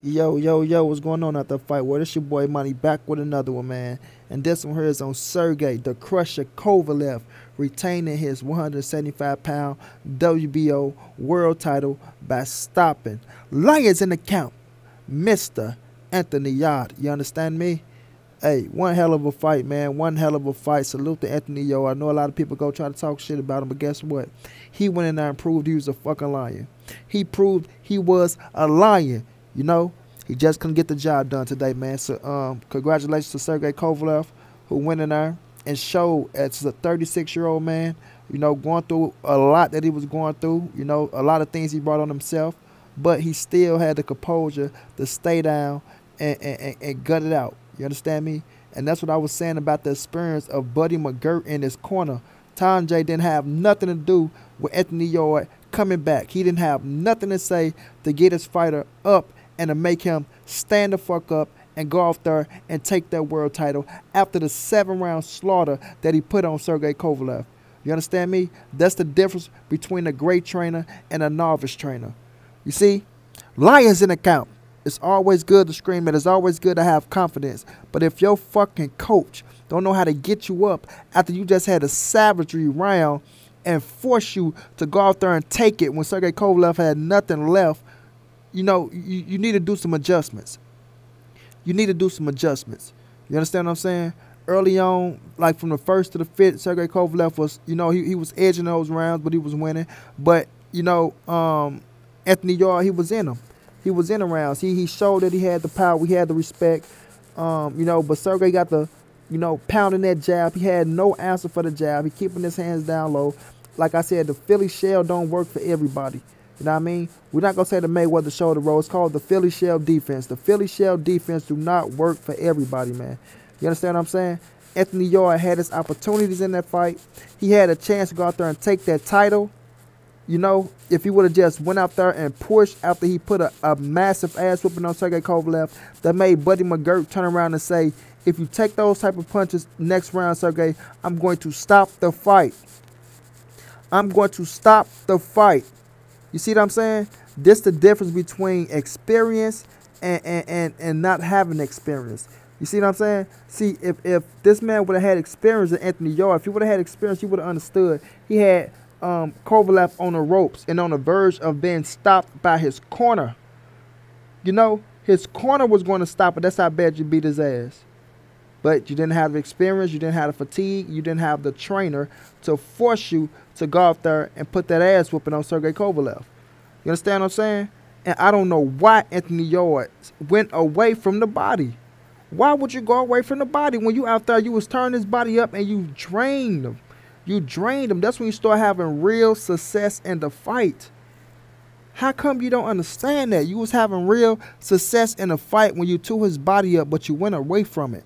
Yo, yo, yo, what's going on at the fight? Well, this your boy Money back with another one, man. And this one here is on Sergey, the Crusher Kovalev, retaining his 175-pound WBO world title by stopping Lions in the count, Mr. Anthony Yarde. You understand me? Hey, one hell of a fight, man. One hell of a fight. Salute to Anthony Yarde. I know a lot of people go try to talk shit about him, but guess what? He went in there and proved he was a fucking lion. He proved he was a lion. You know, he just couldn't get the job done today, man. So, congratulations to Sergey Kovalev, who went in there and showed as a 36-year-old man, you know, going through a lot that he was going through, you know, a lot of things he brought on himself, but he still had the composure to stay down and gut it out. You understand me? And that's what I was saying about the experience of Buddy McGirt in his corner. Tom J didn't have nothing to do with Anthony Yarde coming back. He didn't have nothing to say to get his fighter up and to make him stand the fuck up and go off there and take that world title after the 7-round slaughter that he put on Sergey Kovalev. You understand me? That's the difference between a great trainer and a novice trainer. You see, lions in the count. It's always good to scream it. It's always good to have confidence. But if your fucking coach don't know how to get you up after you just had a savagery round and force you to go out there and take it when Sergey Kovalev had nothing left, you know, you need to do some adjustments. You need to do some adjustments. You understand what I'm saying? Early on, like from the first to the fifth, Sergey Kovalev was, you know, he was edging those rounds, but he was winning. But, you know, Anthony Yarde, he was in them. He was in the rounds. He showed that he had the power. He had the respect. You know, but Sergey got the, you know, pounding that jab. He had no answer for the jab. He keeping his hands down low. Like I said, the Philly shell don't work for everybody. You know what I mean? We're not going to say the Mayweather shoulder roll. It's called the Philly shell defense. The Philly shell defense do not work for everybody, man. You understand what I'm saying? Anthony Yarde had his opportunities in that fight. He had a chance to go out there and take that title. You know, if he would have just went out there and pushed after he put a massive ass whooping on Sergey Kovalev, that made Buddy McGirt turn around and say, if you take those type of punches next round, Sergey, I'm going to stop the fight. I'm going to stop the fight. You see what I'm saying? This the difference between experience and not having experience. You see what I'm saying? See, if this man would have had experience in Anthony Yarde, if he would have had experience, he would have understood. He had Kovalev on the ropes and on the verge of being stopped by his corner. You know, his corner was going to stop it. That's how bad you beat his ass. But you didn't have the experience, you didn't have the fatigue, you didn't have the trainer to force you to go out there and put that ass whooping on Sergey Kovalev. You understand what I'm saying? And I don't know why Anthony Yarde went away from the body. Why would you go away from the body when you out there, you was turning his body up and you drained him. You drained him. That's when you start having real success in the fight. How come you don't understand that? You was having real success in the fight when you tore his body up, but you went away from it.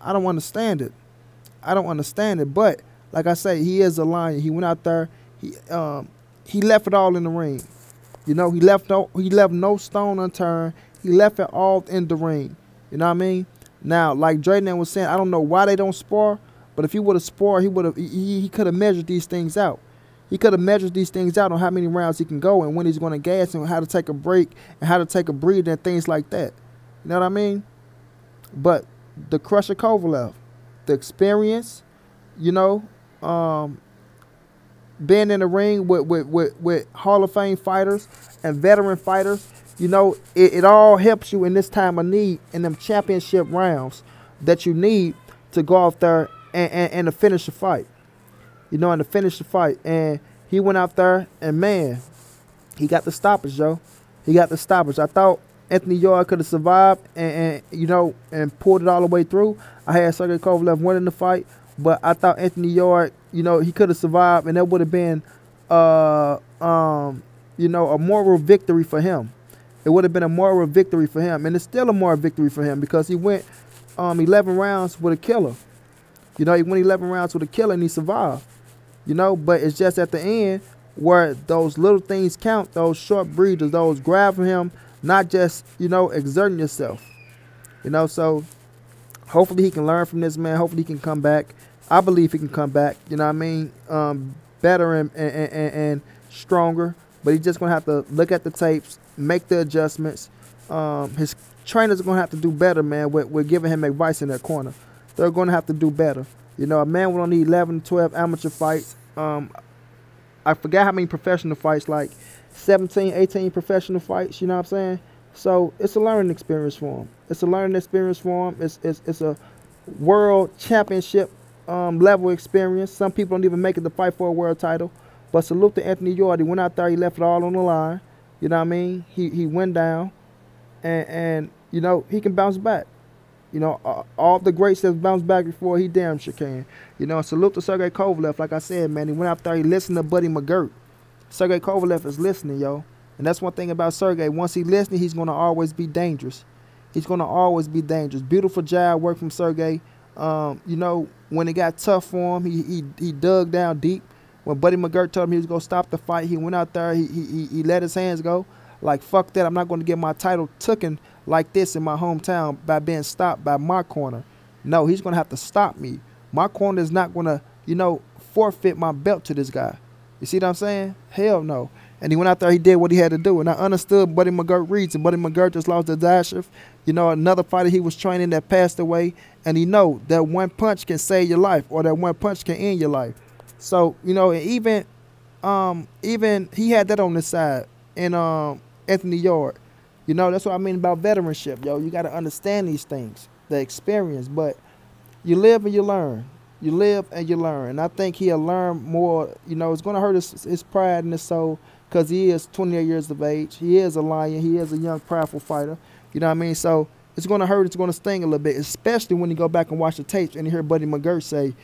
I don't understand it. I don't understand it. But like I say, he is a lion. He went out there. He left it all in the ring. You know, he left no stone unturned. He left it all in the ring. You know what I mean? Now, like Drayden was saying, I don't know why they don't spar. But if he would have sparred, he could have measured these things out. He could have measured these things out on how many rounds he can go and when he's going to gas and how to take a break and how to take a breather and things like that. You know what I mean? But the Crusher Kovalev, the experience, you know, being in the ring with Hall of Fame fighters and veteran fighters, you know, it all helps you in this time of need in them championship rounds that you need to go out there and to finish the fight. You know, and to finish the fight. And he went out there and, man, he got the stoppage, yo. He got the stoppage. I thought Anthony Yarde could have survived and you know, and pulled it all the way through. I had Sergey Kovalev winning the fight, but I thought Anthony Yarde, you know, he could have survived, and that would have been, you know, a moral victory for him. It would have been a moral victory for him, and it's still a moral victory for him because he went 11 rounds with a killer. You know, he went 11 rounds with a killer, and he survived. You know, but it's just at the end where those little things count, those short breathers, those grabbing him, not just, you know, exerting yourself. You know, so hopefully he can learn from this, man. Hopefully he can come back. I believe he can come back, you know what I mean, better and stronger. But he's just going to have to look at the tapes, make the adjustments, His trainers are going to have to do better, man, with giving him advice in that corner. They're going to have to do better. You know, a man with only 11 to 12 amateur fights. I forgot how many professional fights, like 17, 18 professional fights, you know what I'm saying? So it's a learning experience for him. It's a learning experience for him. It's a world championship level experience. Some people don't even make it to fight for a world title. But salute to Anthony Yarde. He went out there, he left it all on the line. You know what I mean? He went down, and you know, he can bounce back. You know, all the greats that bounced back before, he damn sure can. You know, salute to Sergey Kovalev. Like I said, man, he went out there, he listened to Buddy McGirt. Sergey Kovalev is listening, yo. And that's one thing about Sergey. Once he listening, he's going to always be dangerous. He's going to always be dangerous. Beautiful jab work from Sergey. You know, when it got tough for him, he dug down deep. When Buddy McGirt told him he was going to stop the fight, he went out there, he let his hands go. Like, fuck that, I'm not going to get my title taken like this in my hometown by being stopped by my corner. No, he's going to have to stop me. My corner is not going to, you know, forfeit my belt to this guy. You see what I'm saying? Hell no. And he went out there, he did what he had to do. And I understood Buddy McGirt reads, and Buddy McGirt just lost to Dashev. You know, another fighter he was training that passed away. And he know that one punch can save your life, or that one punch can end your life. So, you know, even he had that on his side. And Anthony Yarde. You know, that's what I mean about veteranship, yo. You got to understand these things, the experience. But you live and you learn. You live and you learn. And I think he'll learn more. You know, it's going to hurt his pride and his soul because he is 28 years of age. He is a lion. He is a young, prideful fighter. You know what I mean? So it's going to hurt. It's going to sting a little bit, especially when you go back and watch the tapes and you hear Buddy McGirt say,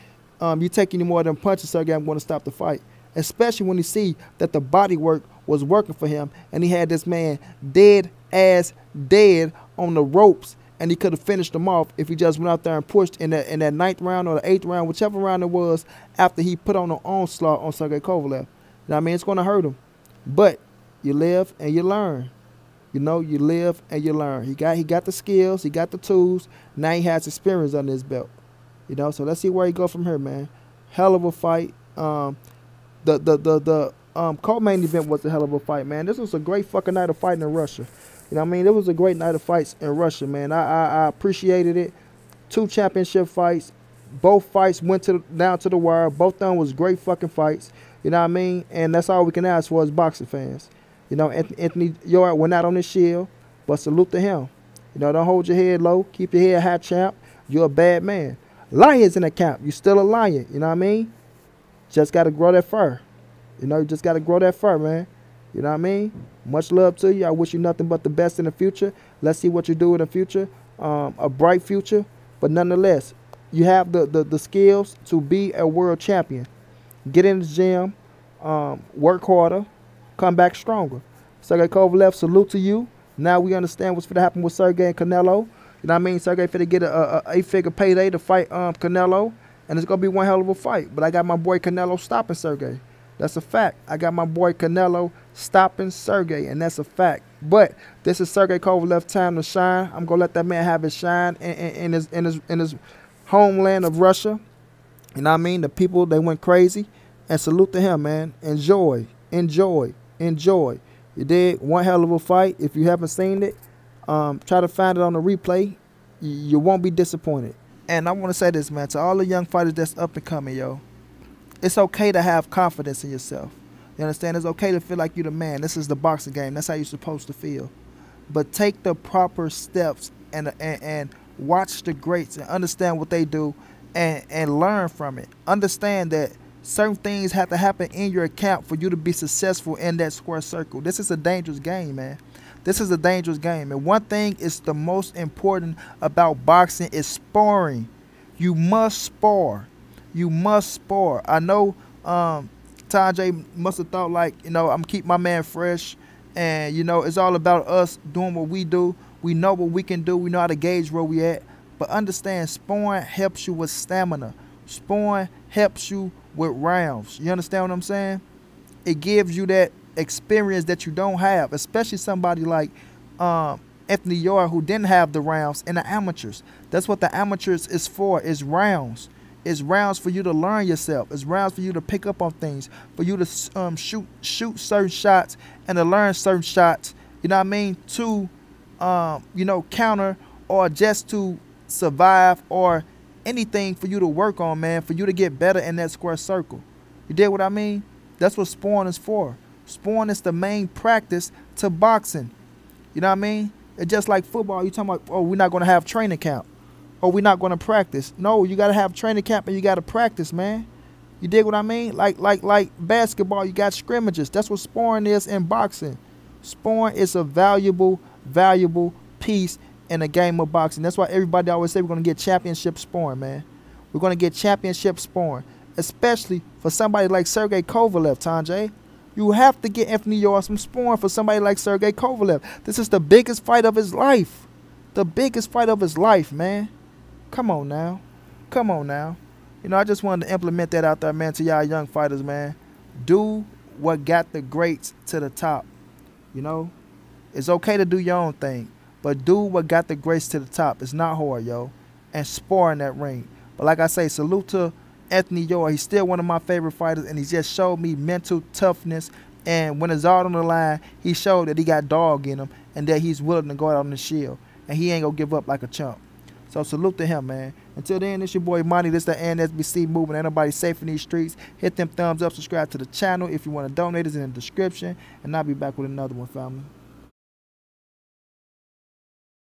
you take any more of them punches, Sergey, I'm going to stop the fight. Especially when you see that the body work was working for him and he had this man dead on the ropes, and he could have finished him off if he just went out there and pushed in that 9th round or the 8th round, whichever round it was, after he put on an onslaught on Sergey Kovalev. You know what I mean? It's going to hurt him. But you live and you learn. You know, you live and you learn. He got the skills, he got the tools. Now he has experience under his belt. You know, so let's see where he go from here, man. Hell of a fight. The co-main event was a hell of a fight, man. This was a great fucking night of fighting in Russia. You know what I mean? It was a great night of fights in Russia, man. I appreciated it. 2 championship fights. Both fights went down to the wire. Both of them was great fucking fights. You know what I mean? And that's all we can ask for as boxing fans. You know, Anthony Yarde went out on his shield, but salute to him. You know, don't hold your head low. Keep your head high, champ. You're a bad man. Lions in the camp. You still a lion. You know what I mean? Just got to grow that fur. You know, you just got to grow that fur, man. You know what I mean? Much love to you. I wish you nothing but the best in the future. Let's see what you do in the future. A bright future. But nonetheless, you have the skills to be a world champion. Get in the gym. Work harder. Come back stronger. Sergey Kovalev, salute to you. Now we understand what's going to happen with Sergey and Canelo. You know what I mean? Sergey finna get a 8-figure payday to fight Canelo. And it's going to be one hell of a fight. But I got my boy Canelo stopping Sergey. That's a fact. I got my boy Canelo stopping Sergey, and that's a fact. But this is Sergey Kovalev's time to shine. I'm going to let that man have his shine in his homeland of Russia. You know what I mean? The people, they went crazy. And salute to him, man. Enjoy. Enjoy. Enjoy. You did one hell of a fight. If you haven't seen it, try to find it on the replay. You won't be disappointed. And I want to say this, man, to all the young fighters that's up and coming, yo. It's okay to have confidence in yourself. You understand? It's okay to feel like you're the man. This is the boxing game. That's how you're supposed to feel. But take the proper steps and watch the greats and understand what they do and learn from it. Understand that certain things have to happen in your camp for you to be successful in that square circle. This is a dangerous game, man. This is a dangerous game. And one thing is the most important about boxing is sparring. You must spar. You must spar. I know Tajay must have thought like, you know, I'm keep my man fresh. And, you know, it's all about us doing what we do. We know what we can do. We know how to gauge where we at. But understand, sparring helps you with stamina. Sparring helps you with rounds. You understand what I'm saying? It gives you that experience that you don't have, especially somebody like Anthony Yarde, who didn't have the rounds in the amateurs. That's what the amateurs is for, is rounds. It's rounds for you to learn yourself. It's rounds for you to pick up on things, for you to shoot certain shots and to learn certain shots, you know what I mean, to you know, counter or just to survive or anything for you to work on, man, for you to get better in that square circle. You dig what I mean? That's what sparring is for. Sparring is the main practice to boxing. You know what I mean? It's just like football. You talking about, oh, we're not going to have training camp. Oh, we're not going to practice. No, you got to have training camp and you got to practice, man. You dig what I mean? Like basketball, you got scrimmages. That's what sparring is in boxing. Sparring is a valuable piece in a game of boxing. That's why everybody always say we're going to get championship sparring, man. We're going to get championship sparring, especially for somebody like Sergey Kovalev, Tanjay. You have to get Anthony Yarde some sparring for somebody like Sergey Kovalev. This is the biggest fight of his life. The biggest fight of his life, man. Come on now. Come on now. You know, I just wanted to implement that out there, man, to y'all young fighters, man. Do what got the greats to the top. You know, it's okay to do your own thing, but do what got the greats to the top. It's not hard, yo. And spar in that ring. But like I say, salute to Anthony Yarde. He's still one of my favorite fighters, and he just showed me mental toughness. And when it's all on the line, he showed that he got dog in him and that he's willing to go out on the shield. And he ain't going to give up like a chump. So salute to him, man. Until then, it's your boy Monty. This the NSBC movement. Ain't nobody safe in these streets. Hit them thumbs up. Subscribe to the channel. If you want to donate, it's in the description. And I'll be back with another one, family.